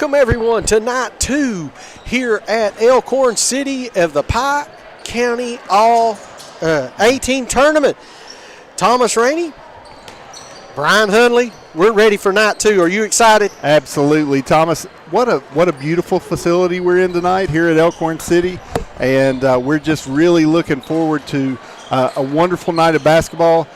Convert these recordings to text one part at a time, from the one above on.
Welcome, everyone, to night 2 here at Elkhorn City of the Pike County All-18 Tournament. Thomas Rainey, Brian Hunley, we're ready for night 2. Are you excited? Absolutely, Thomas. What a beautiful facility we're in tonight here at Elkhorn City, and we're just really looking forward to a wonderful night of basketball.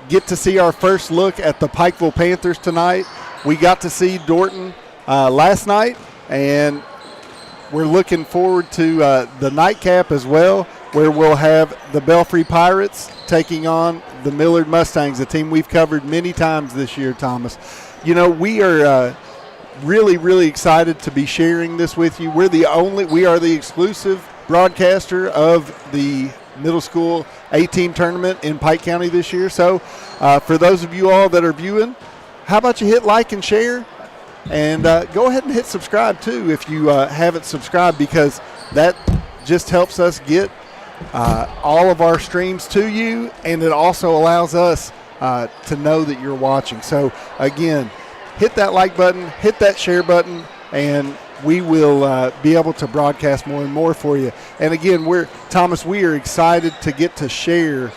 Get to see our first look at the Pikeville Panthers tonight. We got to see Dorton last night, and we're looking forward to the nightcap as well, where we'll have the Belfry Pirates taking on the Millard Mustangs, a team we've covered many times this year, Thomas. You know, we are really, really excited to be sharing this with you. We are the exclusive broadcaster of the middle school 18 tournament in Pike County this year. So for those of you all that are viewing, how about you hit like and share, and go ahead and hit subscribe too if you haven't subscribed, because that just helps us get all of our streams to you, and it also allows us to know that you're watching. So again, hit that like button, hit that share button, and we will be able to broadcast more and more for you. And again, Thomas, we are excited to get to share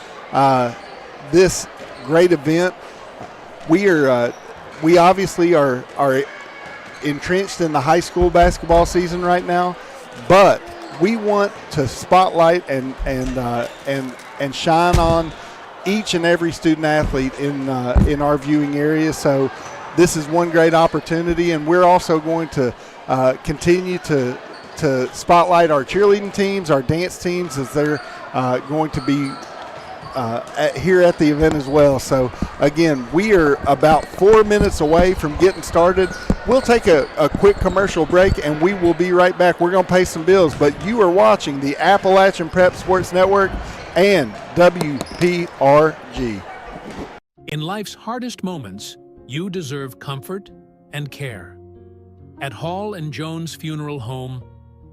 this great event. We obviously are entrenched in the high school basketball season right now, but we want to spotlight and shine on each and every student athlete in our viewing area. So this is one great opportunity, and we're also going to continue to spotlight our cheerleading teams, our dance teams, as they're going to be here at the event as well. So again, we are about 4 minutes away from getting started. We'll take a quick commercial break, and we will be right back. We're going to pay some bills, but you are watching the Appalachian Prep Sports Network and WPRG. In life's hardest moments, you deserve comfort and care. At Hall & Jones Funeral Home,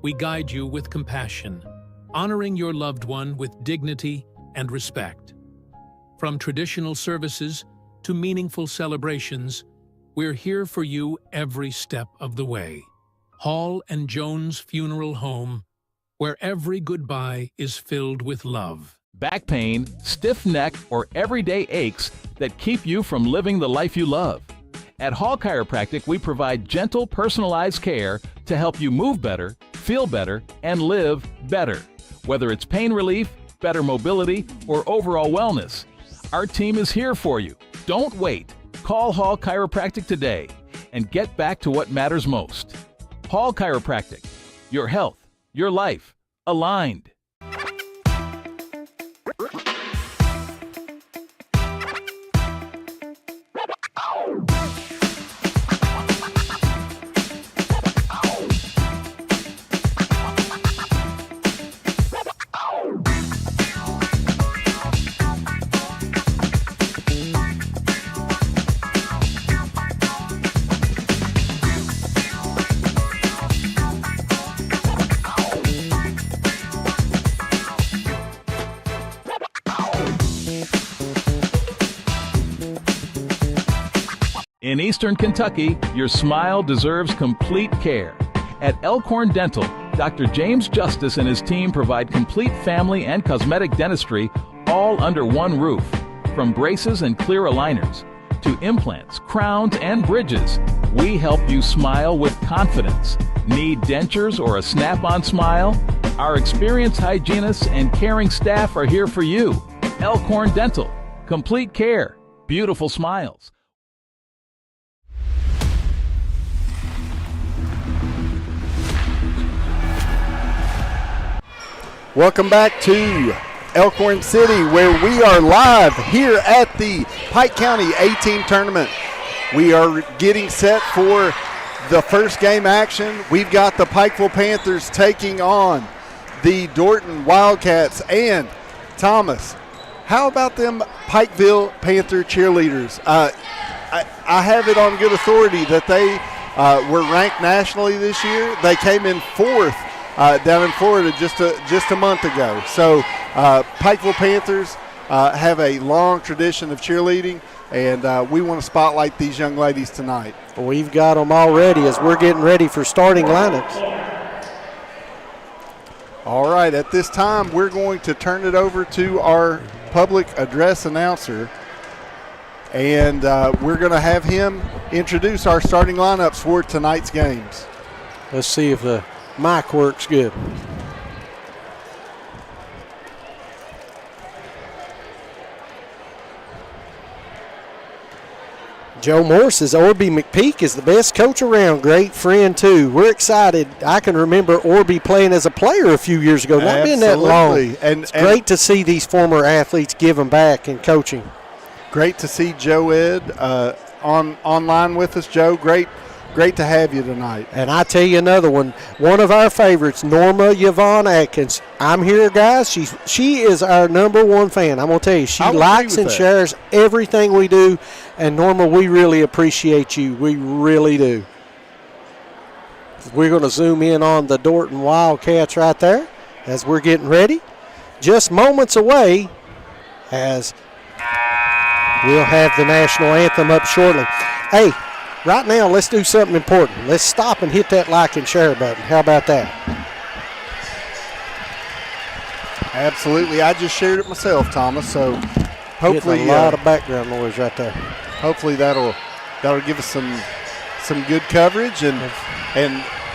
we guide you with compassion, honoring your loved one with dignity and respect. From traditional services to meaningful celebrations, we're here for you every step of the way. Hall & Jones Funeral Home, where every goodbye is filled with love. Back pain, stiff neck, or everyday aches that keep you from living the life you love. At Hall Chiropractic, we provide gentle, personalized care to help you move better, feel better, and live better. Whether it's pain relief, better mobility, or overall wellness, our team is here for you. Don't wait. Call Hall Chiropractic today and get back to what matters most. Hall Chiropractic, your health, your life, aligned. In Eastern Kentucky, your smile deserves complete care. At Elkhorn Dental, Dr. James Justice and his team provide complete family and cosmetic dentistry all under one roof. From braces and clear aligners to implants, crowns, and bridges, we help you smile with confidence. Need dentures or a snap-on smile? Our experienced hygienists and caring staff are here for you. Elkhorn Dental, complete care, beautiful smiles. Welcome back to Elkhorn City, where we are live here at the Pike County 18 tournament. We are getting set for the first game action. We've got the Pikeville Panthers taking on the Dorton Wildcats. And Thomas, how about them Pikeville Panther cheerleaders? I have it on good authority that they were ranked nationally this year. They came in 4th down in Florida just a month ago. So Pikeville Panthers have a long tradition of cheerleading, and we want to spotlight these young ladies tonight. We've got them already as we're getting ready for starting lineups. All right, at this time, we're going to turn it over to our public address announcer, and we're going to have him introduce our starting lineups for tonight's games. Let's see if the mic works good. Joe Morse says Orby McPeak is the best coach around. Great friend, too. We're excited. I can remember Orby playing as a player a few years ago. Not been that long. It's great to see these former athletes giving back and coaching. Great to see Joe Ed online with us. Joe, great to have you tonight. And I tell you another one of our favorites, Norma Yvonne Atkins. I'm here, guys. She is our number one fan. I'm going to tell you, she likes and shares everything we do. And, Norma, we really appreciate you. We really do. We're going to zoom in on the Dorton Wildcats right there as we're getting ready. Just moments away as we'll have the national anthem up shortly. Hey, right now, let's do something important. Let's stop and hit that like and share button. How about that? Absolutely. I just shared it myself, Thomas, so hopefully a lot of background noise right there. Hopefully that'll give us some good coverage and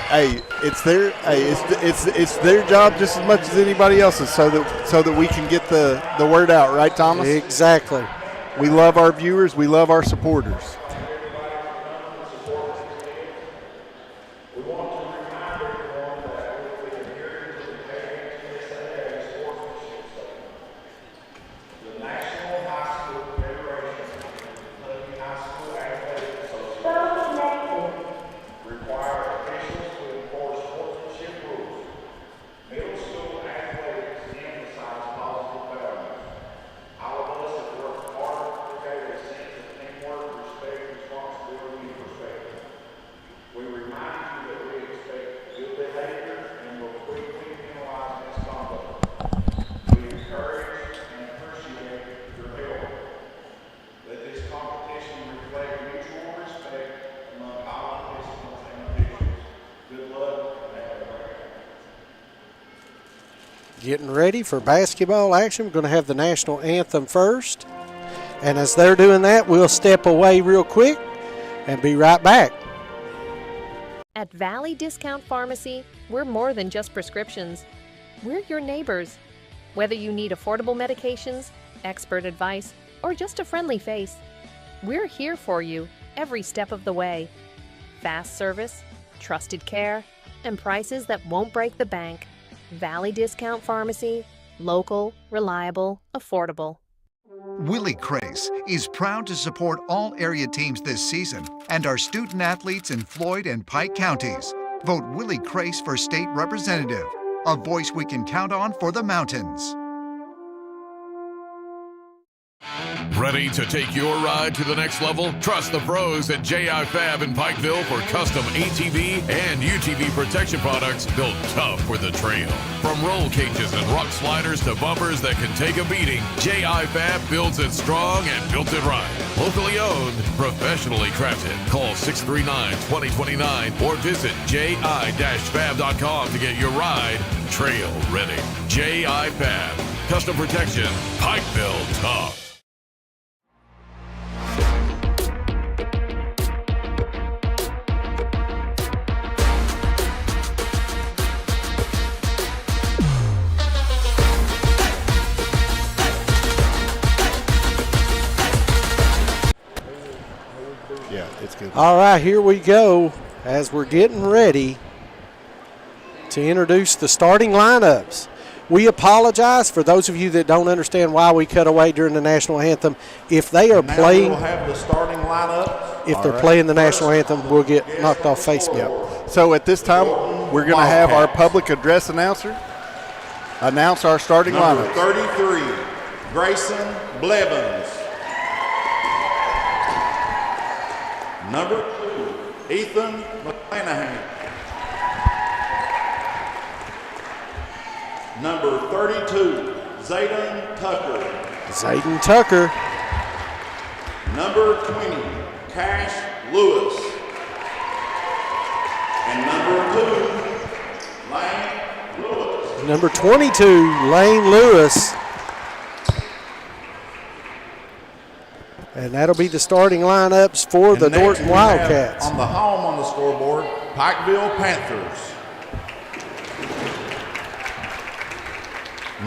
hey, it's their job just as much as anybody else's so that we can get the word out, right, Thomas? Exactly. We love our viewers, we love our supporters. Getting ready for basketball action. We're going to have the national anthem first. And as they're doing that, we'll step away real quick and be right back. At Valley Discount Pharmacy, we're more than just prescriptions. We're your neighbors. Whether you need affordable medications, expert advice, or just a friendly face, we're here for you every step of the way. Fast service, trusted care, and prices that won't break the bank. Valley Discount Pharmacy, local, reliable, affordable. Willie Crace is proud to support all area teams this season and our student athletes in Floyd and Pike counties. Vote Willie Crace for state representative, a voice we can count on for the mountains. Ready to take your ride to the next level? Trust the pros at J.I. Fab in Pikeville for custom ATV and UTV protection products built tough for the trail. From roll cages and rock sliders to bumpers that can take a beating, J.I. Fab builds it strong and built it right. Locally owned, professionally crafted. Call 639-2029 or visit ji-fab.com to get your ride trail ready. J.I. Fab. Custom protection, Pikeville tough. Yeah, it's good. All right, here we go as we're getting ready to introduce the starting lineups. We apologize for those of you that don't understand why we cut away during the national anthem. If they are playing, we'll have the starting lineup. If they're playing the national anthem, we'll get knocked off Facebook. Yep. So at this time, we're going to have our public address announcer announce our starting lineup. 33, Grayson Blevins. Number 2, Ethan McClanahan. Number 32, Zayden Tucker. Zayden Tucker. Number 20, Cash Lewis. And number 2, Lane Lewis. Number 22, Lane Lewis. And that'll be the starting lineups for the Dorton Wildcats. On the home on the scoreboard, Pikeville Panthers.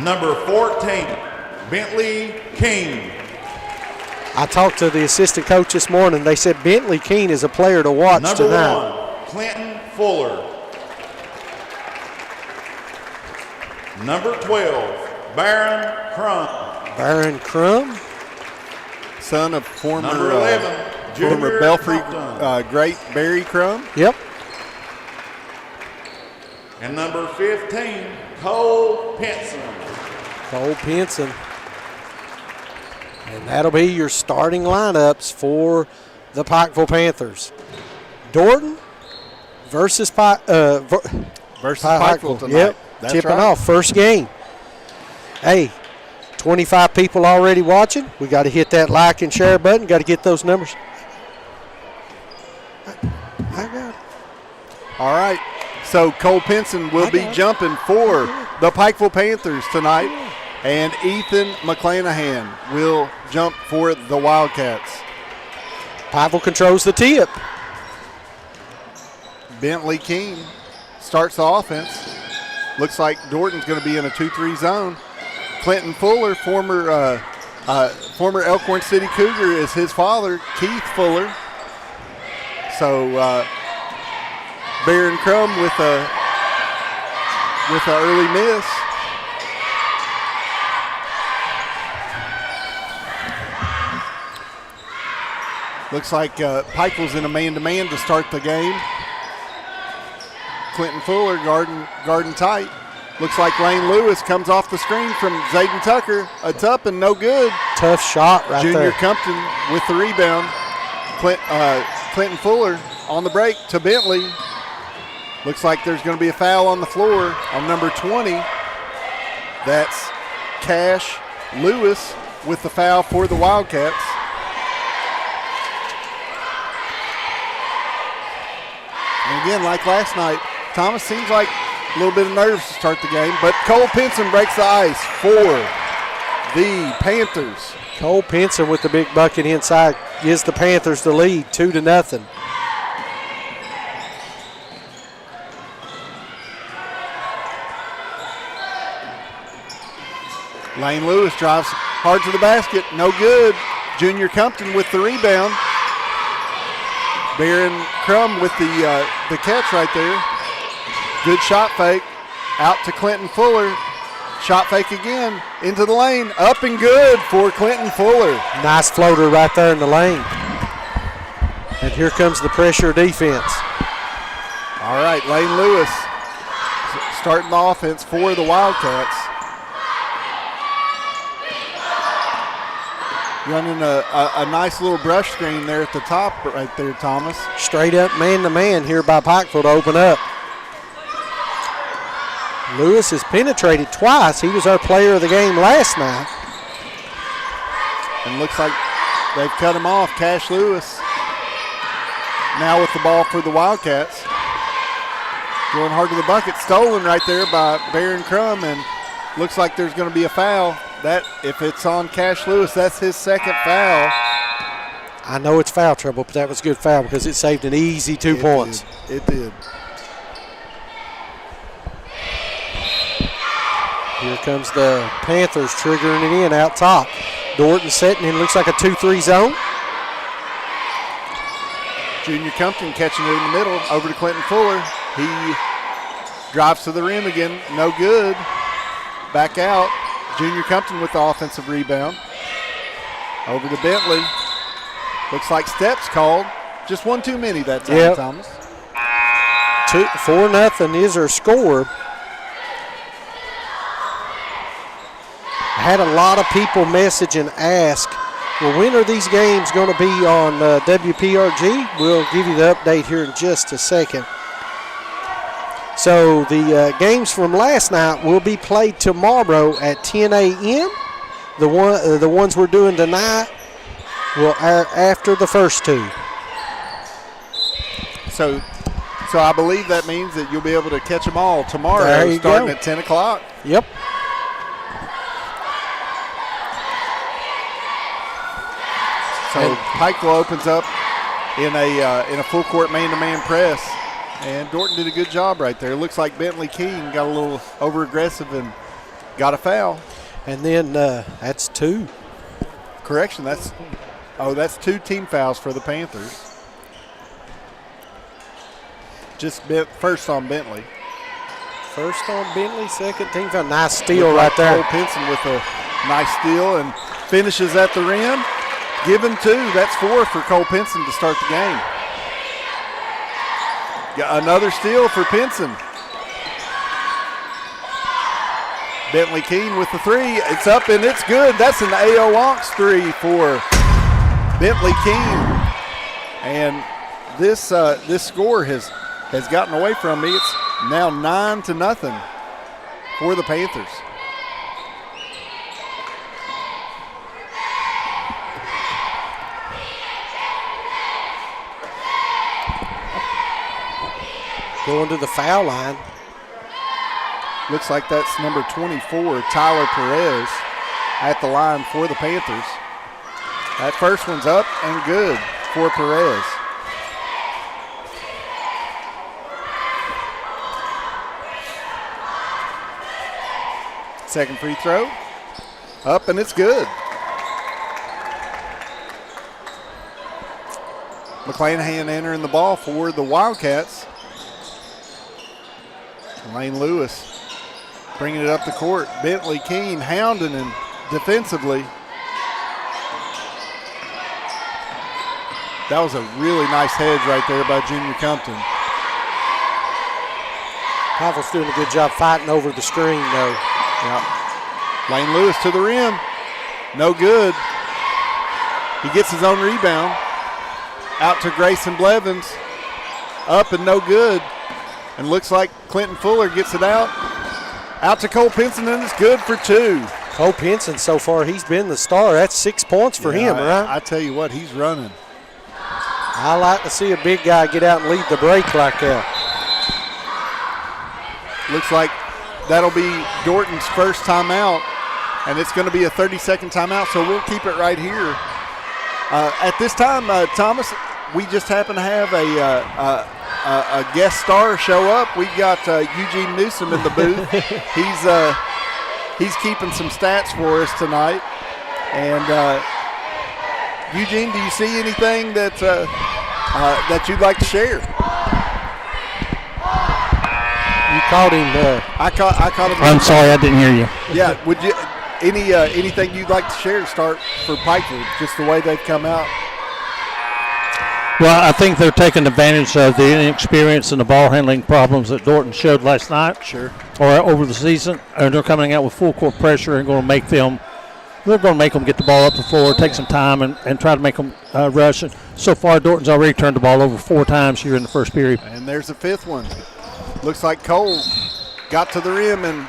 Number 14, Bentley King. I talked to the assistant coach this morning. They said Bentley Keene is a player to watch Number tonight. 1, Clinton Fuller. Number 12, Baron Crum. Baron Crum. Son of former, Number 11, Junior former Belfry Compton. great Barry Crum. Yep. And number 15, Cole Pinson. Cole Pinson. And that'll be your starting lineups for the Pikeville Panthers. Dorton versus Versus Pikeville tonight. Yep, That's tipping right. off first game. Hey, 25 people already watching. We got to hit that like and share button. Got to get those numbers. I got it. All right. So Cole Pinson will be jumping for the Pikeville Panthers tonight, and Ethan McClanahan will jump for the Wildcats. Pikeville controls the tip. Bentley King starts the offense. Looks like Dorton's going to be in a 2-3 zone. Clinton Fuller, former Elkhorn City Cougar, is his father, Keith Fuller. So Baron Crum with a early miss. Looks like Pikeville's in a man-to-man to start the game. Clinton Fuller guarding tight. Looks like Lane Lewis comes off the screen from Zayden Tucker. It's up and no good. Tough shot right Junior there. Compton with the rebound. Clinton Fuller on the break to Bentley. Looks like there's going to be a foul on the floor on number 20. That's Cash Lewis with the foul for the Wildcats. And again, like last night, Thomas seems like a little bit of nerves to start the game, but Cole Pinson breaks the ice for the Panthers. Cole Pinson with the big bucket inside gives the Panthers the lead, 2-0. Lane Lewis drives hard to the basket, no good. Junior Compton with the rebound. Baron Crum with the catch right there. Good shot fake. Out to Clinton Fuller. Shot fake again. Into the lane. Up and good for Clinton Fuller. Nice floater right there in the lane. And here comes the pressure defense. All right, Lane Lewis starting the offense for the Wildcats. Running a nice little brush screen there at the top right there, Thomas. Straight up man-to-man here by Pikeville to open up. Lewis has penetrated twice. He was our player of the game last night. And looks like they've cut him off. Cash Lewis now with the ball for the Wildcats. Going hard to the bucket. Stolen right there by Baron Crum, and looks like there's going to be a foul. That, if it's on Cash Lewis, that's his second foul. I know it's foul trouble, but that was a good foul because it saved an easy 2 points. It did. Here comes the Panthers triggering it in out top. Dorton setting in, looks like a 2-3 zone. Junior Compton catching it in the middle, over to Clinton Fuller. He drives to the rim again, no good. Back out. Junior Compton with the offensive rebound. Over to Bentley. Looks like steps called. Just one too many that time, Thomas. 4-0 is our score. I had a lot of people message and ask, well, when are these games going to be on WPRG? We'll give you the update here in just a second. So the games from last night will be played tomorrow at 10 a.m. the ones we're doing tonight will air after the first two. So I believe that means that you'll be able to catch them all tomorrow, starting at 10 o'clock. Yep. So Pikeville opens up in a full court man-to-man press, and Dorton did a good job right there. It looks like Bentley King got a little over-aggressive and got a foul. And then that's two. Correction, that's 2 team fouls for the Panthers. Just first on Bentley. First on Bentley, second team foul. Nice steal right there. Cole Pinson with a nice steal and finishes at the rim. Given 2. That's 4 for Cole Pinson to start the game. Got another steal for Pinson. Bentley Keene with the 3. It's up and it's good. That's an A.O. Onks 3 for Bentley Keene. And this score has gotten away from me. It's now 9-0 for the Panthers. Going to the foul line. Looks like that's number 24, Tyler Perez, at the line for the Panthers. That first one's up and good for Perez. Second free throw, up and it's good. McClanahan entering the ball for the Wildcats. Lane Lewis bringing it up the court. Bentley Keene hounding him defensively. That was a really nice hedge right there by Junior Compton. Pikeville's doing a good job fighting over the screen, though. Yep. Lane Lewis to the rim. No good. He gets his own rebound. Out to Grayson Blevins. Up and no good. And looks like Clinton Fuller gets it out. Out to Cole Pinson, and it's good for 2. Cole Pinson, so far, he's been the star. That's 6 points for him, right? I tell you what, he's running. I like to see a big guy get out and lead the break like that. Looks like that'll be Dorton's first timeout, and it's going to be a 30-second timeout, so we'll keep it right here. At this time, Thomas, we just happen to have a guest star show up. We've got Eugene Newsom in the booth. He's keeping some stats for us tonight. And Eugene, do you see anything that you'd like to share? You caught him. I caught him. I'm sorry, I didn't hear you. Yeah, would you anything you'd like to share to start for Pikeville, just the way they've come out? Well, I think they're taking advantage of the inexperience and the ball handling problems that Dorton showed last night. Sure. Or over the season, and they're coming out with full court pressure and going to make them. They're going to make them get the ball up the floor, take some time, and try to make them rush. And so far, Dorton's already turned the ball over 4 times here in the first period. And there's a 5th one. Looks like Cole got to the rim, and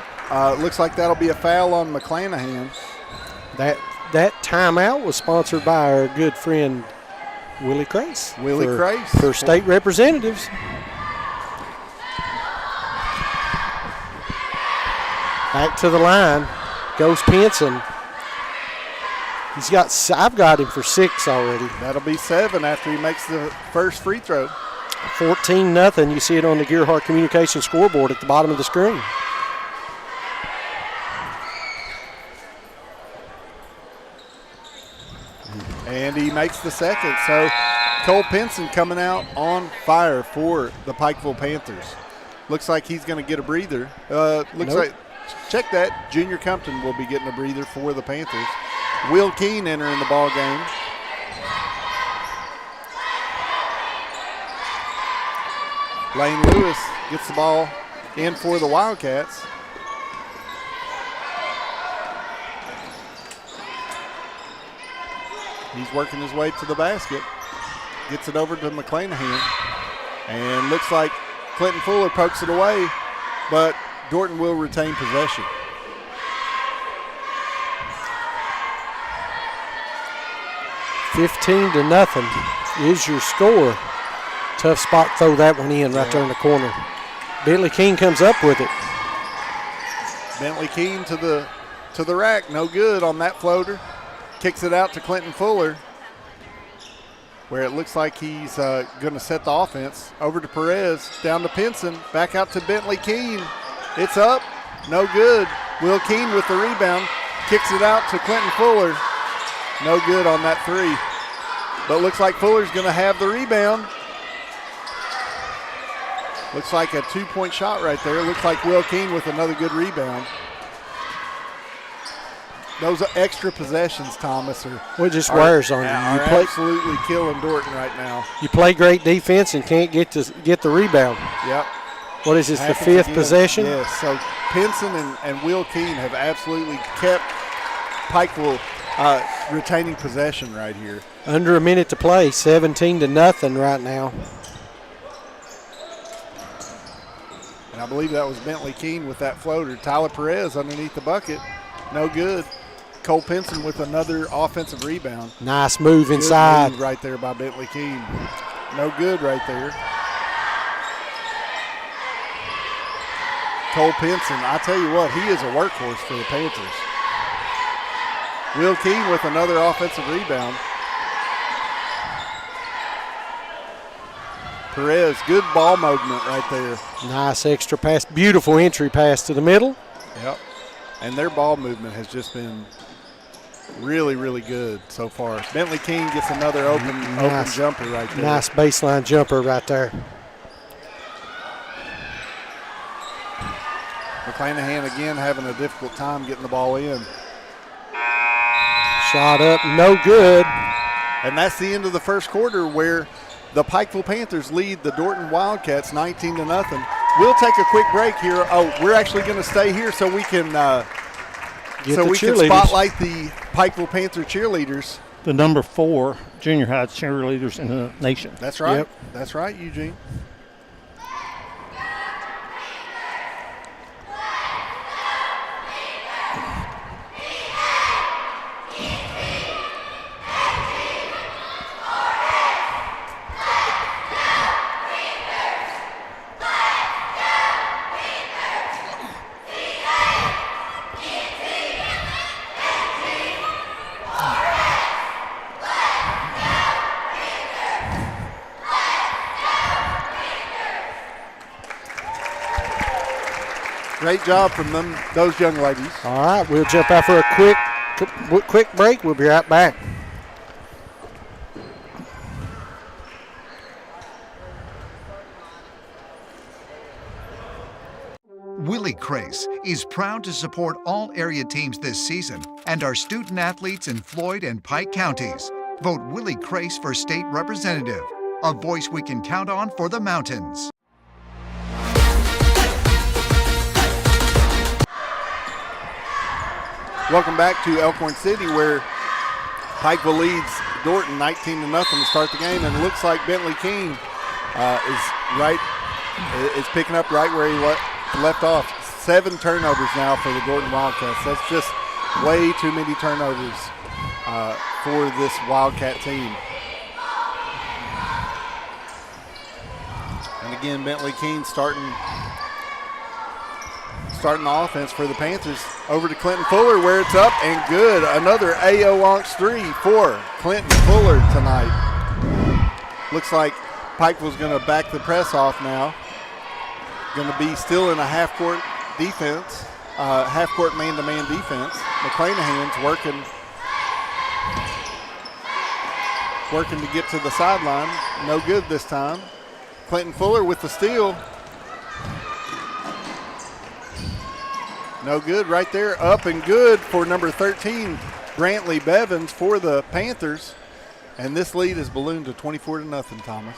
looks like that'll be a foul on McClanahan. That timeout was sponsored by our good friend Willie Crace. For state representatives. Back to the line goes Pinson. I've got him for 6 already. That'll be 7 after he makes the first free throw. 14-0. You see it on the Gearhart Communications scoreboard at the bottom of the screen. And he makes the second. So Cole Pinson coming out on fire for the Pikeville Panthers. Looks like he's going to get a breather. Check that. Junior Compton will be getting a breather for the Panthers. Will Keene entering the ball game. Lane Lewis gets the ball in for the Wildcats. He's working his way to the basket. Gets it over to McClanahan. And looks like Clinton Fuller pokes it away, but Dorton will retain possession. 15-0 is your score. Tough spot to throw that one in right there in the corner. Bentley Keene comes up with it. Bentley Keene to the rack. No good on that floater. Kicks it out to Clinton Fuller, where it looks like he's going to set the offense. Over to Perez, down to Pinson, back out to Bentley Keene. It's up, no good. Will Keene with the rebound, kicks it out to Clinton Fuller. No good on that three. But looks like Fuller's going to have the rebound. Looks like a 2-point shot right there. Looks like Will Keene with another good rebound. Those extra possessions, Thomas, just wears on you. You play absolutely killing Dorton right now. You play great defense and can't get the rebound. Yep. What is this, the fifth possession? Yes, so Pinson and Will Keene have absolutely kept Pikeville retaining possession right here. Under a minute to play, 17-0 right now. And I believe that was Bentley Keene with that floater. Tyler Perez underneath the bucket. No good. Cole Pinson with another offensive rebound. Nice move inside. Good move right there by Bentley Keene. No good right there. Cole Pinson, I tell you what, he is a workhorse for the Panthers. Will Keene with another offensive rebound. Perez, good ball movement right there. Nice extra pass. Beautiful entry pass to the middle. Yep. And their ball movement has just been really, really good so far. Bentley Keene gets another open jumper right there. Nice baseline jumper right there. McClanahan again having a difficult time getting the ball in. Shot up, no good. And that's the end of the first quarter, where the Pikeville Panthers lead the Dorton Wildcats 19-0. We'll take a quick break here. Oh, we're actually going to stay here so we can spotlight the Pikeville Panther cheerleaders. The number 4 junior high cheerleaders in the nation. That's right. Yep. That's right, Eugene. Great job from those young ladies. All right, we'll jump out for a quick break. We'll be right back. Willie Crace is proud to support all area teams this season and our student athletes in Floyd and Pike counties. Vote Willie Crace for state representative, a voice we can count on for the mountains. Welcome back to Elkhorn City, where Pikeville leads Dorton 19-0 to start the game, and it looks like Bentley Keene is picking up right where he left off. 7 turnovers now for the Dorton Wildcats. That's just way too many turnovers for this Wildcat team. And again, Bentley Keene starting the offense for the Panthers. Over to Clinton Fuller, where it's up and good. Another A.O. Onks 3 for Clinton Fuller tonight. Looks like Pikeville's going to back the press off now. Going to be still in a half-court defense, half-court man-to-man defense. McClanahan's working to get to the sideline. No good this time. Clinton Fuller with the steal. No good right there. Up and good for number 13, Brantley Bevins for the Panthers. And this lead is ballooned to 24-0, Thomas.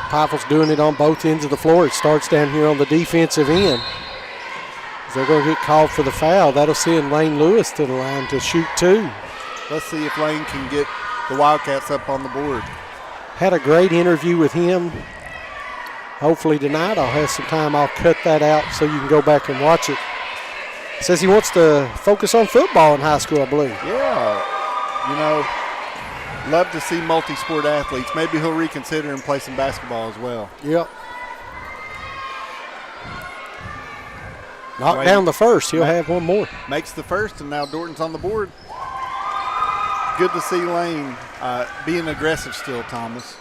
Pikeville's doing it on both ends of the floor. It starts down here on the defensive end. If they're going to get called for the foul, that'll send Lane Lewis to the line to shoot 2. Let's see if Lane can get the Wildcats up on the board. Had a great interview with him. Hopefully tonight I'll have some time. I'll cut that out so you can go back and watch it. Says he wants to focus on football in high school, I believe. Yeah, love to see multi-sport athletes. Maybe he'll reconsider and play some basketball as well. Yep. Knock down the first. He'll have one more. Makes the first, and now Dorton's on the board. Good to see Lane being aggressive still, Thomas.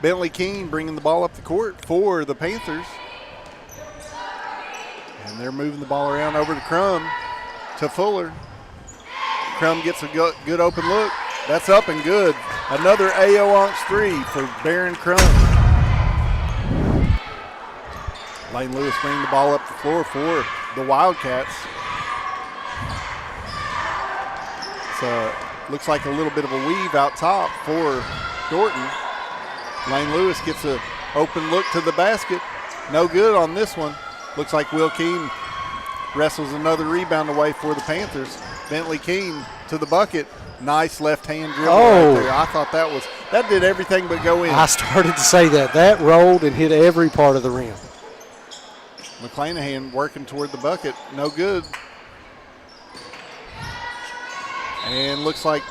Bentley Keene bringing the ball up the court for the Panthers. And they're moving the ball around over to Crum, to Fuller. Crum gets a good open look. That's up and good. Another AO Onks 3 for Barron Crum. Lane Lewis bringing the ball up the floor for the Wildcats. So looks like a little bit of a weave out top for Dorton. Lane Lewis gets an open look to the basket. No good on this one. Looks like Will Keene wrestles another rebound away for the Panthers. Bentley Keene to the bucket. Nice left-hand dribble right there. I thought that did everything but go in. I started to say that. That rolled and hit every part of the rim. McClanahan working toward the bucket. No good. And looks like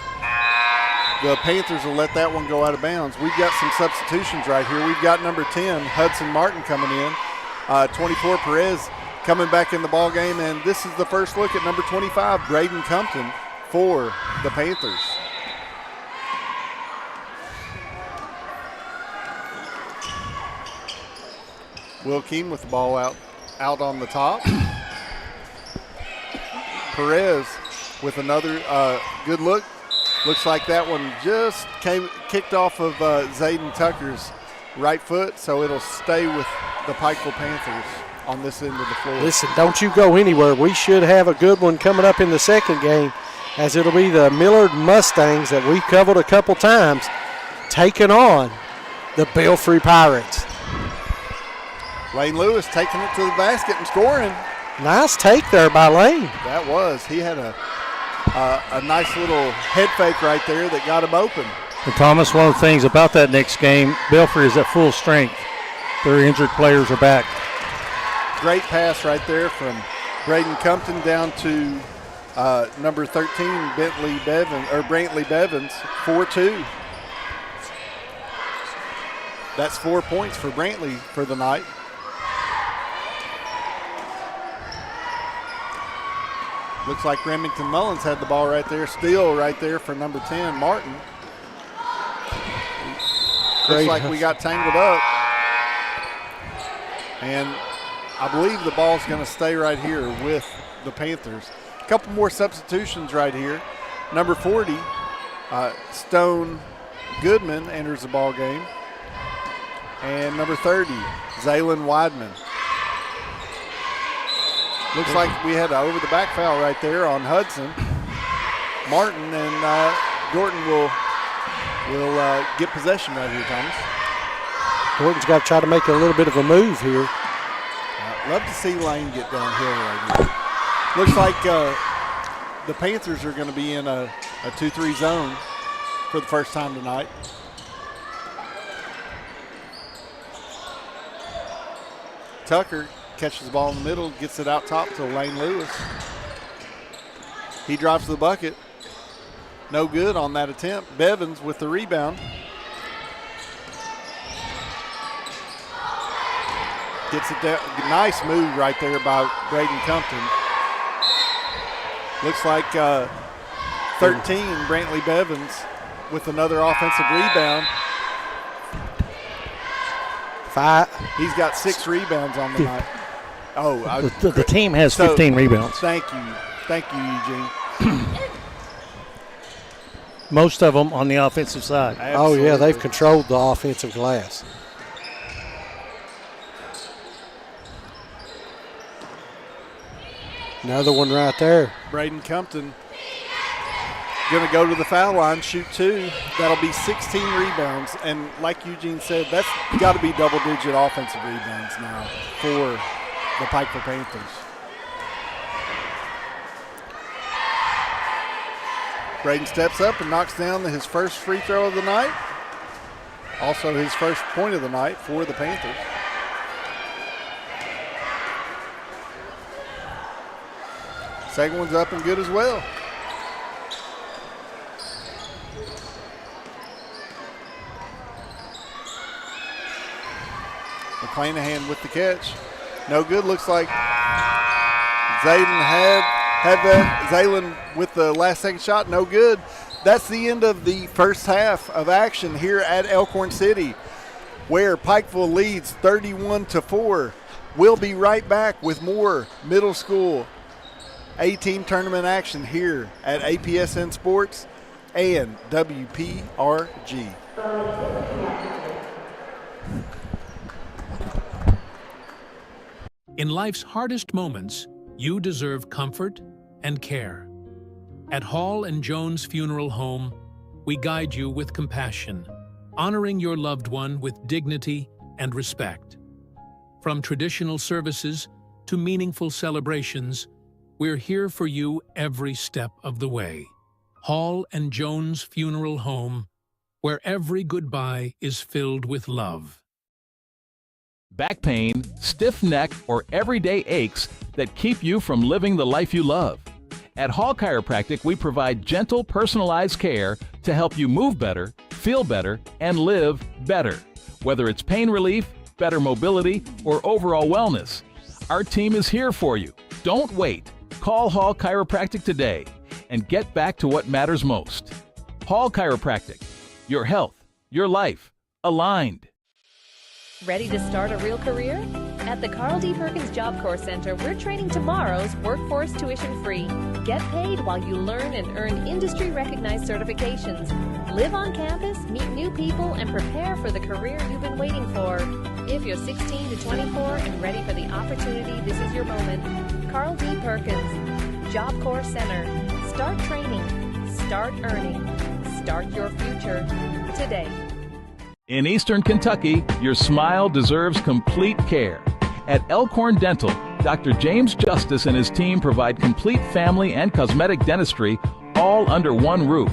the Panthers will let that one go out of bounds. We've got some substitutions right here. We've got number 10, Hudson Martin, coming in. 24, Perez coming back in the ball game, and this is the first look at number 25, Braden Compton, for the Panthers. Will Keene with the ball out on the top. Perez with another good look. Looks like that one just kicked off of Zayden Tucker's right foot, so it'll stay with the Pikeville Panthers on this end of the floor. Listen, don't you go anywhere. We should have a good one coming up in the second game, as it'll be the Millard Mustangs that we've covered a couple times taking on the Belfry Pirates. Lane Lewis taking it to the basket and scoring. Nice take there by Lane. That was. He had a nice little head fake right there that got him open. And Thomas, one of the things about that next game, Belfry is at full strength. Their injured players are back. Great pass right there from Braden Compton down to number 13, Brantley Bevins, 4-2. That's 4 points for Brantley for the night. Looks like Remington Mullins had the ball right there. Steal right there for number 10, Martin. Looks like we got tangled up. And I believe the ball's going to stay right here with the Panthers. A couple more substitutions right here. Number 40, Stone Goodman enters the ball game. And number 30, Zaylin Weidman. Looks like we had an over-the-back foul right there on Hudson. Martin and Dorton will get possession right here, Thomas. Dorton's got to try to make a little bit of a move here. Love to see Lane get downhill right here. Looks like the Panthers are going to be in a 2-3 zone for the first time tonight. Tucker catches the ball in the middle, gets it out top to Lane Lewis. He drives to the bucket. No good on that attempt. Bevins with the rebound. Gets it down. Nice move right there by Braden Compton. Looks like 13, Brantley Bevins with another offensive rebound. He's got 6 rebounds on the night. The team has 15 rebounds. Thank you, Eugene. Most of them on the offensive side. Absolutely. Oh, yeah, they've controlled the offensive glass. Another one right there. Braden Compton going to go to the foul line, shoot 2. That'll be 16 rebounds. And like Eugene said, that's got to be double-digit offensive rebounds now for the Pikeville Panthers. Braden steps up and knocks down his first free throw of the night. Also his first point of the night for the Panthers. Second one's up and good as well. McClanahan with the catch. No good. Looks like Zayden had that. Zaylen with the last second shot. No good. That's the end of the first half of action here at Elkhorn City, where Pikeville leads 31-4. We'll be right back with more middle school A-team tournament action here at APSN Sports and WPRG. In life's hardest moments, you deserve comfort and care. At Hall and Jones Funeral Home, we guide you with compassion, honoring your loved one with dignity and respect. From traditional services to meaningful celebrations, we're here for you every step of the way. Hall and Jones Funeral Home, where every goodbye is filled with love. Back pain, stiff neck, or everyday aches that keep you from living the life you love. At Hall Chiropractic, we provide gentle, personalized care to help you move better, feel better, and live better. Whether it's pain relief, better mobility, or overall wellness, our team is here for you. Don't wait. Call Hall Chiropractic today and get back to what matters most. Hall Chiropractic, your health, your life, aligned. Ready to start a real career? At the Carl D. Perkins Job Corps Center, we're training tomorrow's workforce tuition-free. Get paid while you learn and earn industry-recognized certifications. Live on campus, meet new people, and prepare for the career you've been waiting for. If you're 16 to 24 and ready for the opportunity, this is your moment. Carl D. Perkins, Job Corps Center. Start training. Start earning. Start your future today. In Eastern Kentucky, your smile deserves complete care. At Elkhorn Dental, Dr. James Justice and his team provide complete family and cosmetic dentistry all under one roof.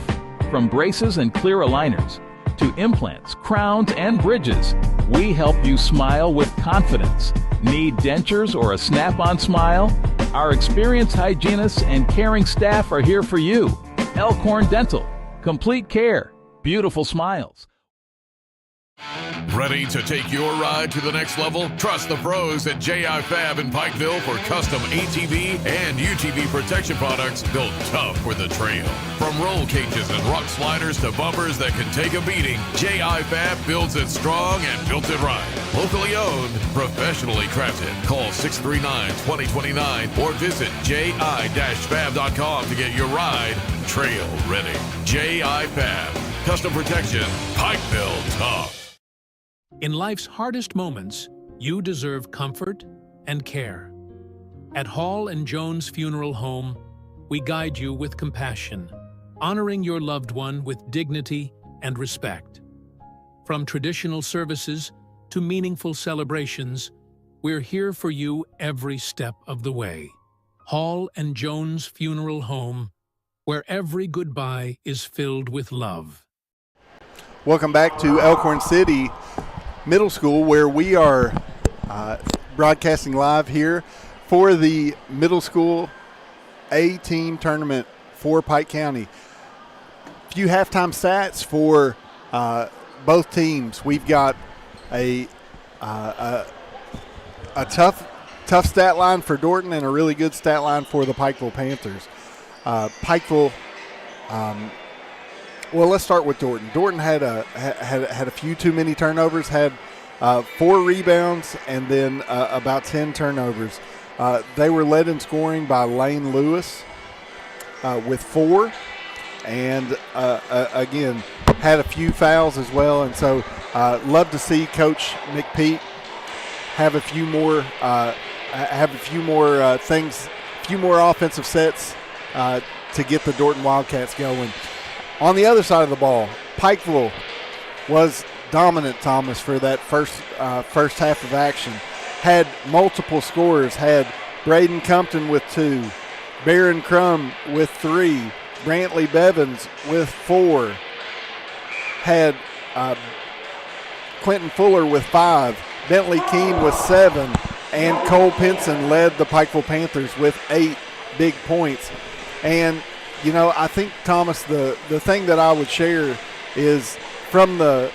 From braces and clear aligners to implants, crowns, and bridges, we help you smile with confidence. Need dentures or a snap-on smile? Our experienced hygienists and caring staff are here for you. Elkhorn Dental, complete care, beautiful smiles. Ready to take your ride to the next level? Trust the pros at J.I. Fab in Pikeville for custom ATV and UTV protection products built tough for the trail. From roll cages and rock sliders to bumpers that can take a beating, J.I. Fab builds it strong and built it right. Locally owned, professionally crafted. Call 639-2029 or visit ji-fab.com to get your ride trail ready. J.I. Fab. Custom protection. Pikeville tough. In life's hardest moments, you deserve comfort and care. At Hall and Jones Funeral Home, we guide you with compassion, honoring your loved one with dignity and respect. From traditional services to meaningful celebrations, we're here for you every step of the way. Hall and Jones Funeral Home, where every goodbye is filled with love. Welcome back to Elkhorn City Middle School, where we are broadcasting live here for the middle school A-team tournament for Pike County. A few halftime stats for both teams. We've got a tough stat line for Dorton and a really good stat line for the Pikeville Panthers. Pikeville. Well, let's start with Dorton. Dorton had a few too many turnovers, had 4 rebounds, and then about 10 turnovers. They were led in scoring by Lane Lewis with 4, and again had a few fouls as well. And so, love to see Coach McPeak have a few more things, a few more offensive sets to get the Dorton Wildcats going. On the other side of the ball, Pikeville was dominant, Thomas, for that first half of action. Had multiple scorers, had Braden Compton with 2, Barron Crum with 3, Brantley Bevins with 4, had Quentin Fuller with 5, Bentley Keene with 7, and Cole Pinson led the Pikeville Panthers with 8 big points. And, you know, I think, Thomas, the thing that I would share is from the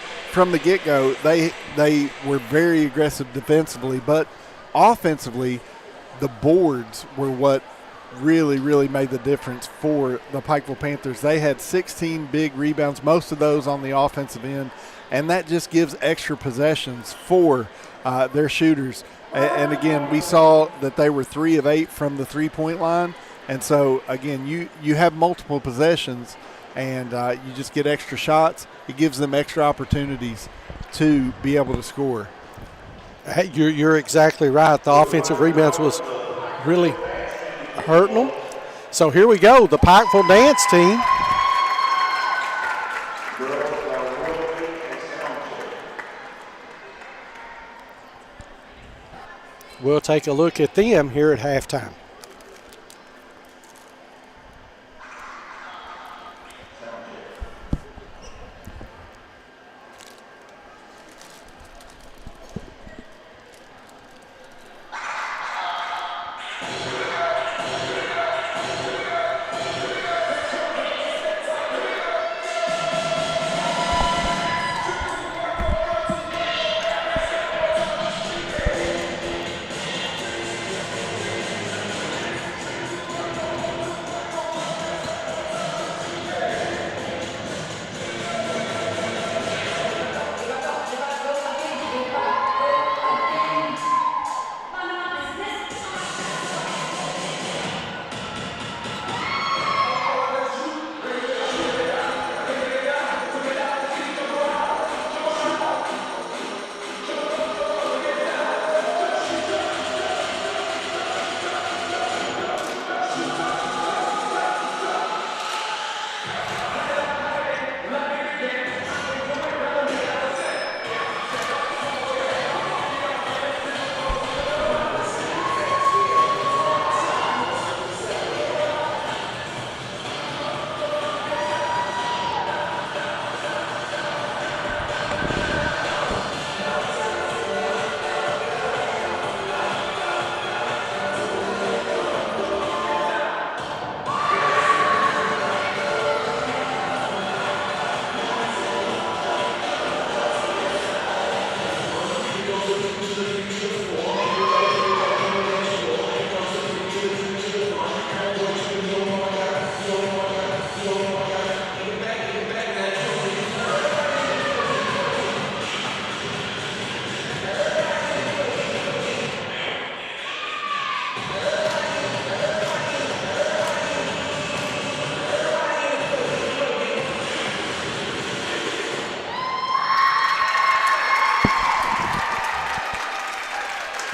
get-go, they were very aggressive defensively, but offensively, the boards were what really, really made the difference for the Pikeville Panthers. They had 16 big rebounds, most of those on the offensive end, and that just gives extra possessions for their shooters. And again, we saw that they were 3 of 8 from the three-point line. And so, again, you have multiple possessions, and you just get extra shots. It gives them extra opportunities to be able to score. Hey, you're exactly right. The offensive rebounds was really hurting them. So here we go, the Pikeville dance team. We'll take a look at them here at halftime.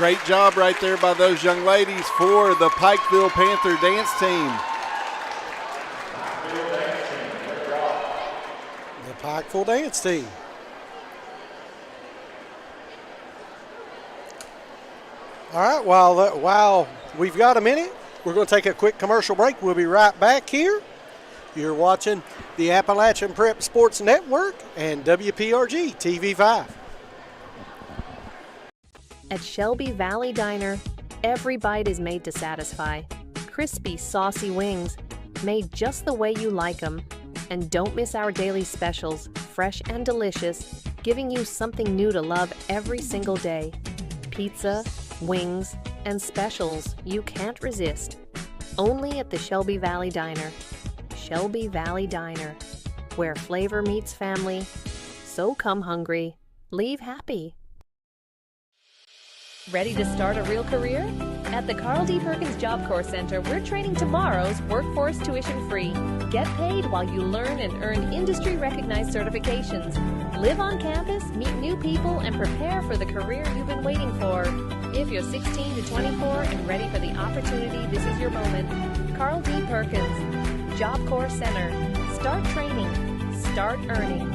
Great job right there by those young ladies for the Pikeville Panther dance team. The Pikeville dance team. All right, while we've got a minute, we're going to take a quick commercial break. We'll be right back here. You're watching the Appalachian Prep Sports Network and WPRG TV5. At Shelby Valley Diner, every bite is made to satisfy. Crispy, saucy wings, made just the way you like them. And don't miss our daily specials, fresh and delicious, giving you something new to love every single day. Pizza, wings, and specials you can't resist. Only at the Shelby Valley Diner. Shelby Valley Diner, where flavor meets family. So come hungry, leave happy. Ready to start a real career? At the Carl D. Perkins Job Corps Center, we're training tomorrow's workforce tuition-free. Get paid while you learn and earn industry-recognized certifications. Live on campus, meet new people, and prepare for the career you've been waiting for. If you're 16 to 24 and ready for the opportunity, this is your moment. Carl D. Perkins, Job Corps Center. Start training. Start earning.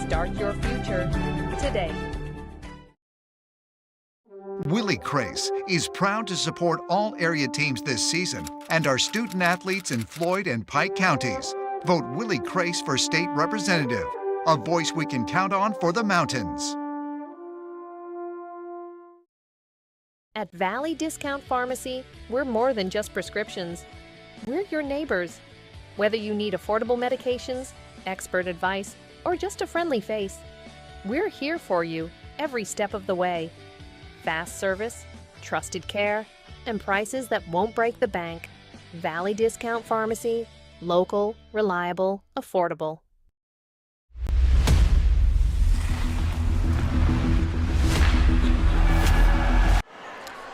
Start your future today. Willie Crace is proud to support all area teams this season and our student athletes in Floyd and Pike counties. Vote Willie Crace for state representative, a voice we can count on for the mountains. At Valley Discount Pharmacy, we're more than just prescriptions. We're your neighbors. Whether you need affordable medications, expert advice, or just a friendly face, we're here for you every step of the way. Fast service, trusted care, and prices that won't break the bank. Valley Discount Pharmacy. Local, reliable, affordable.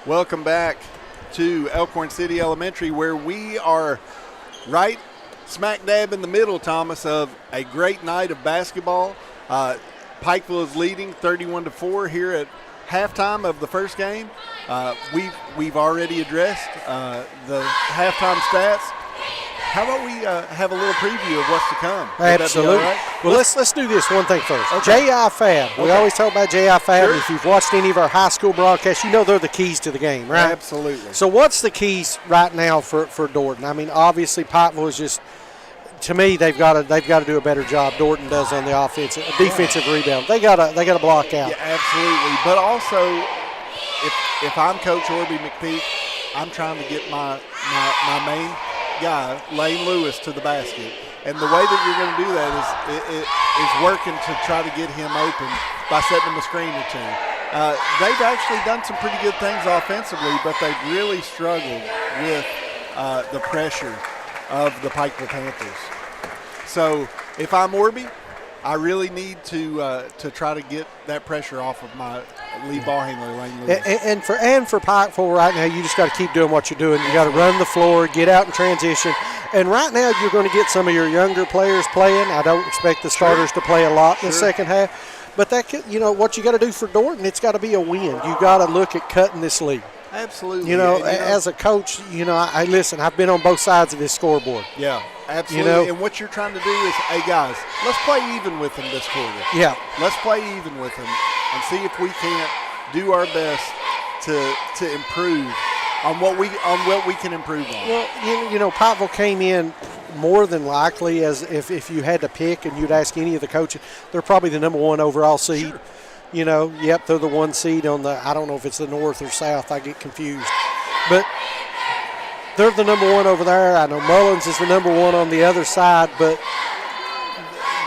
Welcome back to Elkhorn City Elementary, where we are right smack dab in the middle, Thomas, of a great night of basketball. Pikeville is leading 31-4 here at halftime of the first game. We've already addressed the halftime stats. How about we have a little preview of what's to come? Absolutely. Right? Well, let's do this one thing first. Okay. J.I. Fab. We always talk about J.I. Fab. Sure. If you've watched any of our high school broadcasts, you know they're the keys to the game, right? Absolutely. So what's the keys right now for Dorton? I mean, obviously Pikeville is just, to me, they've got to do a better job. Dorton does on the defensive rebound. They got to block out. Yeah, absolutely. But also, if I'm Coach Orby McPeak, I'm trying to get my main guy, Lane Lewis, to the basket. And the way that you're going to do that is working to try to get him open by setting him a screen or two. They've actually done some pretty good things offensively, but they've really struggled with the pressure of the Pikeville Panthers. So if I'm Orby, I really need to try to get that pressure off of my lead ball handler, Lane Lewis. And for Pikeville right now, you just got to keep doing what you're doing. You got to run the floor, get out in transition. And right now, you're going to get some of your younger players playing. I don't expect the starters to play a lot in the second half. But that could, what you got to do for Dorton, it's got to be a win. You got to look at cutting this lead. Absolutely. As a coach, I listen. I've been on both sides of this scoreboard. Yeah, absolutely. And what you're trying to do is, hey guys, let's play even with them this quarter. Yeah, let's play even with them and see if we can't do our best to improve on what we can improve on. Well, Pikeville came in more than likely as if you had to pick and you'd ask any of the coaches, they're probably the number one overall seed. Sure. They're the one seed on the, I don't know if it's the north or south, I get confused. But they're the number one over there. I know Mullins is the number one on the other side, but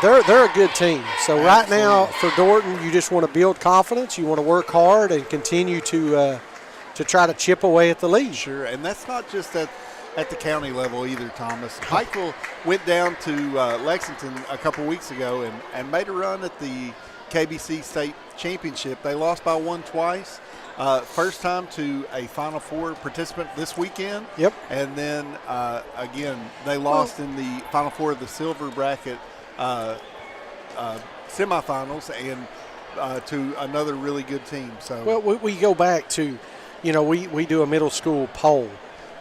they're a good team. So right now for Dorton, you just want to build confidence. You want to work hard and continue to try to chip away at the lead. Sure, and that's not just at the county level either, Thomas. Pikeville went down to Lexington a couple weeks ago and made a run at the KBC State Championship. They lost by one twice. First time to a Final Four participant this weekend. Yep. And then, again, they lost in the Final Four of the silver bracket semifinals and to another really good team. So, well, we go back to, we do a middle school poll.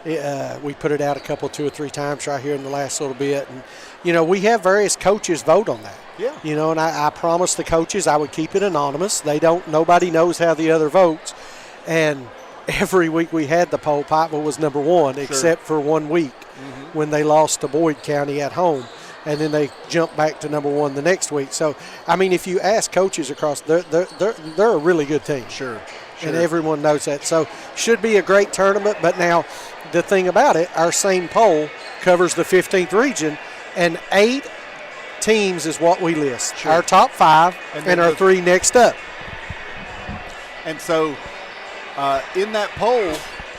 We put it out two or three times right here in the last little bit. And, we have various coaches vote on that. Yeah. And I promised the coaches I would keep it anonymous. Nobody knows how the other votes. And every week we had the poll, Pikeville was number one, except for 1 week when they lost to Boyd County at home. And then they jumped back to number one the next week. So, I mean, if you ask coaches across, they're a really good team. Sure. And everyone knows that. So, should be a great tournament. But now, the thing about it, our same poll covers the 15th region, and 8 teams is what we list. Sure. Our top 5 and our 3 next up. And so, in that poll,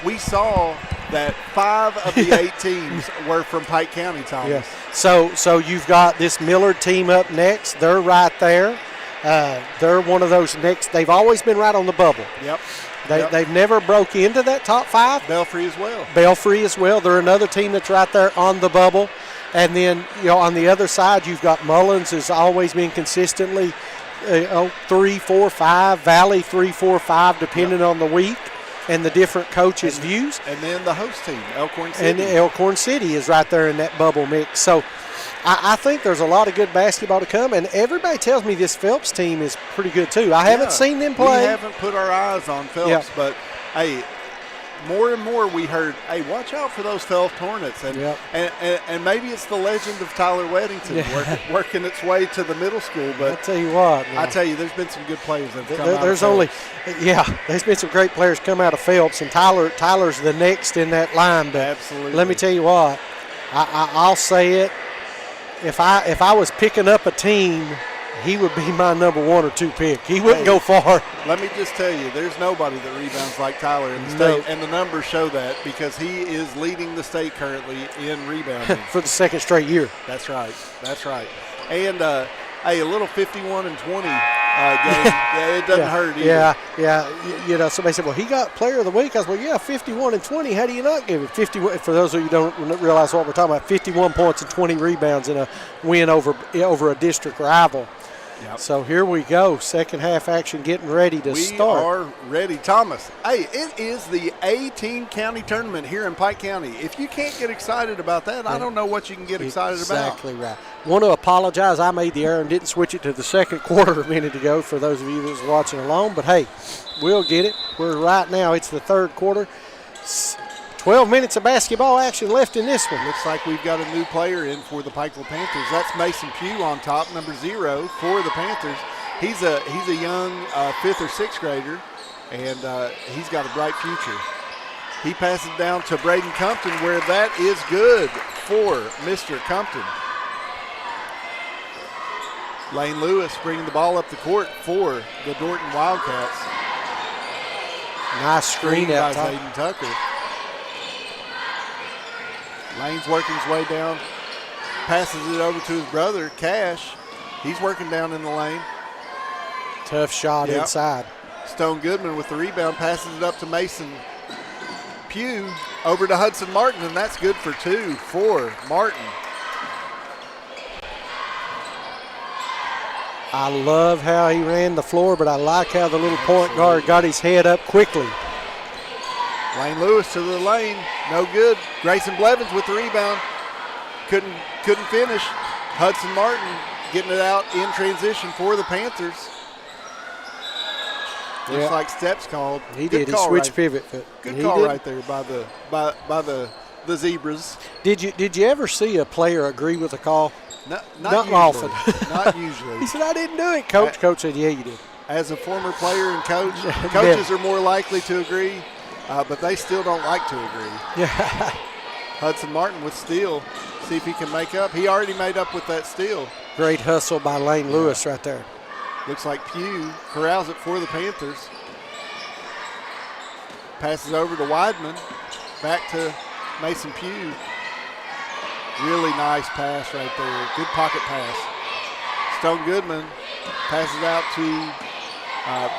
we saw that 5 of the 8 teams were from Pike County, Thomas. Yes. So you've got this Millard team up next. They're right there. They're one of those next. They've always been right on the bubble. Yep. They've never broke into that top 5. Belfry as well. They're another team that's right there on the bubble. And then, on the other side, you've got Mullins has always been consistently 3, 4, 5. Valley 3, 4, 5, depending on the week and the different coaches' views. And then the host team, Elkhorn City. And Elkhorn City is right there in that bubble mix. So I think there's a lot of good basketball to come, and everybody tells me this Phelps team is pretty good too. I haven't seen them play. We haven't put our eyes on Phelps, but, hey, more and more we heard, hey, watch out for those Phelps Hornets. And maybe it's the legend of Tyler Weddington working its way to the middle school. But I'll tell you what. There's been some good players that have come out of Phelps. There's been some great players come out of Phelps, and Tyler's the next in that line. But absolutely. Let me tell you what, I'll say it. If I was picking up a team, he would be my number 1 or 2 pick. He wouldn't go far. Let me just tell you, there's nobody that rebounds like Tyler in the state, and the numbers show that because he is leading the state currently in rebounding. For the second straight year. That's right. That's right. And, a little 51 and 20 game, it doesn't hurt either. Yeah. Somebody said, well, he got player of the week. I was well, yeah, 51 and 20. How do you not give it 51? For those of you who don't realize what we're talking about, 51 points and 20 rebounds in a win over a district rival. Yep. So here we go. Second half action getting ready to start. We are ready. Thomas, hey, it is the 18 county tournament here in Pike County. If you can't get excited about that, I don't know what you can get excited about. Exactly right. Want to apologize. I made the error and didn't switch it to the second quarter a minute ago for those of you that was watching along. But, hey, we'll get it. We're right now. It's the third quarter. 12 minutes of basketball action left in this one. Looks like we've got a new player in for the Pikeville Panthers. That's Mason Pugh on top, number 0 for the Panthers. He's a young 5th or 6th grader, and he's got a bright future. He passes down to Braden Compton, where that is good for Mr. Compton. Lane Lewis bringing the ball up the court for the Dorton Wildcats. Nice screen out by Zayden Tucker. Lane's working his way down, passes it over to his brother, Cash. He's working down in the lane. Tough shot inside. Stone Goodman with the rebound, passes it up to Mason Pugh, over to Hudson Martin, and that's good for 2 for Martin. I love how he ran the floor, but I like how the little point guard got his head up quickly. Lane Lewis to the lane, no good. Grayson Blevins with the rebound, couldn't finish. Hudson Martin getting it out in transition for the Panthers. Looks like steps called. He did. He switched pivot. Good call right there by the Zebras. Did you ever see a player agree with a call? Not often. Not usually. He said, I didn't do it, Coach. Coach said, yeah, you did. As a former player and coach, coaches are more likely to agree, but they still don't like to agree. Yeah. Hudson Martin with steal. See if he can make up. He already made up with that steal. Great hustle by Lane Lewis right there. Looks like Pugh corrals it for the Panthers. Passes over to Weidman. Back to Mason Pugh. Really nice pass right there. Good pocket pass. Stone Goodman passes out to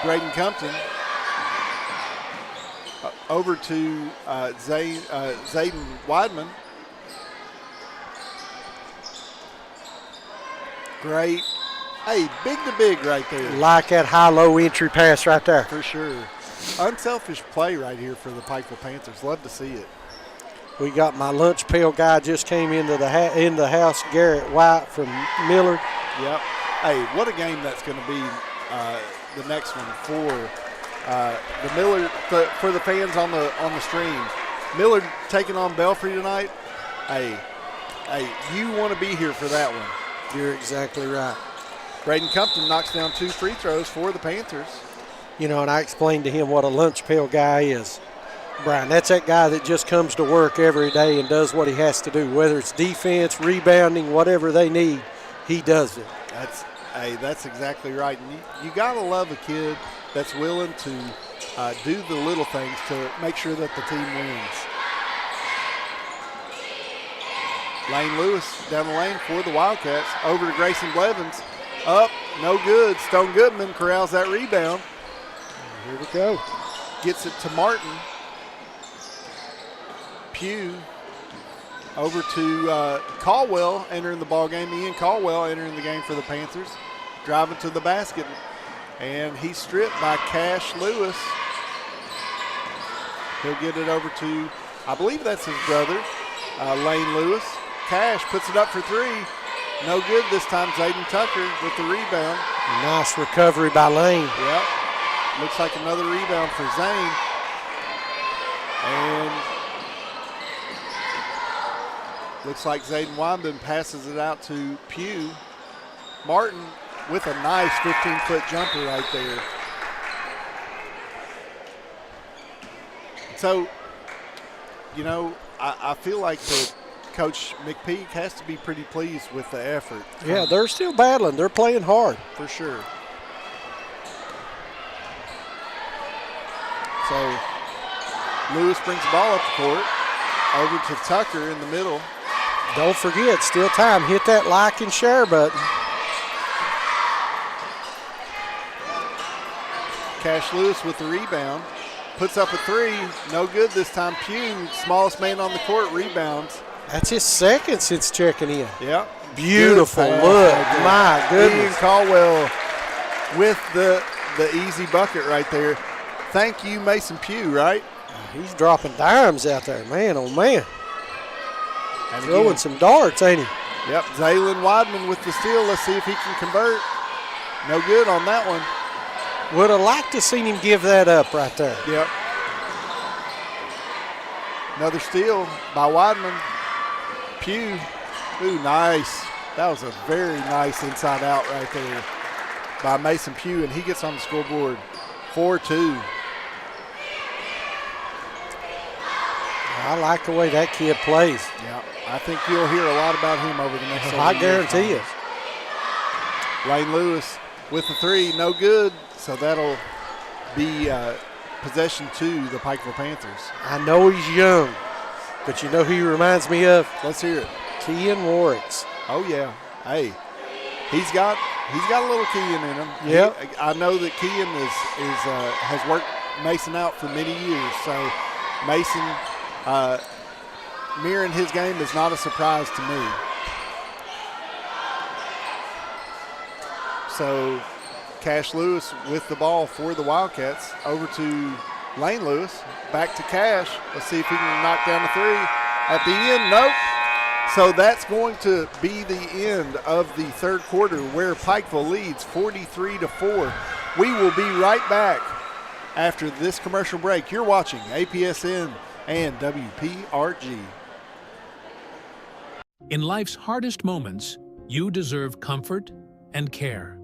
Braden Compton. Over to Zayden Weidman. Great. Hey, big to big right there. Like that high-low entry pass right there. For sure. Unselfish play right here for the Pikeville Panthers. Love to see it. We got my lunch pail guy just came into the house, Garrett White from Millard. Yep. Hey, what a game that's going to be the next one for the Millard, for the fans on the stream. Millard taking on Belfry tonight. Hey, you want to be here for that one. You're exactly right. Braden Compton knocks down 2 free throws for the Panthers. You know, and I explained to him what a lunch pail guy is. Brian, that's that guy that just comes to work every day and does what he has to do, whether it's defense, rebounding, whatever they need, he does it. That's exactly right. And you got to love a kid that's willing to do the little things to make sure that the team wins. Lane Lewis down the lane for the Wildcats. Over to Grayson Blevins. Up, no good. Stone Goodman corrals that rebound. Here we go. Gets it to Martin. Pugh over to Caldwell entering the ball game. Ian Caldwell entering the game for the Panthers. Driving to the basket. And he's stripped by Cash Lewis. He'll get it over to, I believe that's his brother, Lane Lewis. Cash puts it up for 3. No good this time. Zayden Tucker with the rebound. Nice recovery by Lane. Yep. Looks like another rebound for Zane. And looks like Zayden Weidman passes it out to Pugh. Martin with a nice 15-foot jumper right there. So, you know, I feel like that Coach McPeak has to be pretty pleased with the effort. Yeah, they're still battling. They're playing hard. For sure. So Lewis brings the ball up the court, over to Tucker in the middle. Don't forget, still time. Hit that like and share button. Cash Lewis with the rebound. Puts up a three. No good this time. Pugh, smallest man on the court, rebounds. That's his second since checking in. Yep. Beautiful look. My Ian goodness. Caldwell with the easy bucket right there. Thank you, Mason Pugh, right? He's dropping dimes out there, man, oh man. And Throwing again, some darts, ain't he? Yep, Zaylen Weidman with the steal. Let's see if he can convert. No good on that one. Would have liked to seen him give that up right there. Yep. Another steal by Weidman. Pugh. Ooh, nice. That was a very nice inside out right there by Mason Pugh, and he gets on the scoreboard. 4-2. I like the way that kid plays. Yeah, I think you'll hear a lot about him over the next several I years. guarantee you. Lane Lewis with the three, no good. So that'll be possession to the Pikeville Panthers. I know he's young, but you know who he reminds me of? Let's hear it. Kean Warricks. Oh yeah. Hey, he's got a little Kean in him. Yep. I know that Kean has worked Mason out for many years. So Mason mirroring his game is not a surprise to me. So Cash Lewis with the ball for the Wildcats. Over to Lane Lewis. Back to Cash. Let's see if he can knock down the three. At the end, nope. So that's going to be the end of the third quarter where Pikeville leads 43-4. We will be right back after this commercial break. You're watching APSN and WPRG. In life's hardest moments, you deserve comfort and care.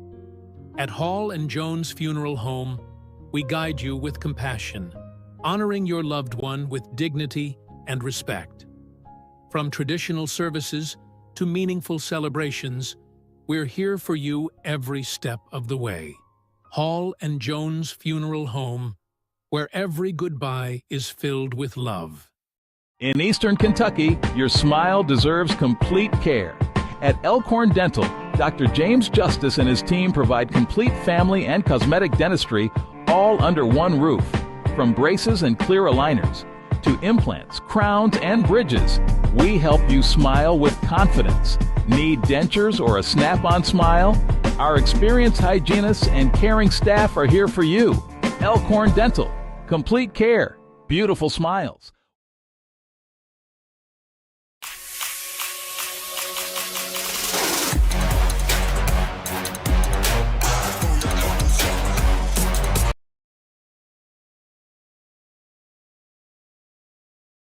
At Hall and Jones Funeral Home, we guide you with compassion, honoring your loved one with dignity and respect. From traditional services to meaningful celebrations, we're here for you every step of the way. Hall and Jones Funeral Home, where every goodbye is filled with love. In Eastern Kentucky, your smile deserves complete care. At Elkhorn Dental, Dr. James Justice and his team provide complete family and cosmetic dentistry all under one roof. From braces and clear aligners to implants, crowns, and bridges, we help you smile with confidence. Need dentures or a snap-on smile? Our experienced hygienists and caring staff are here for you. Elkhorn Dental. Complete care. Beautiful smiles.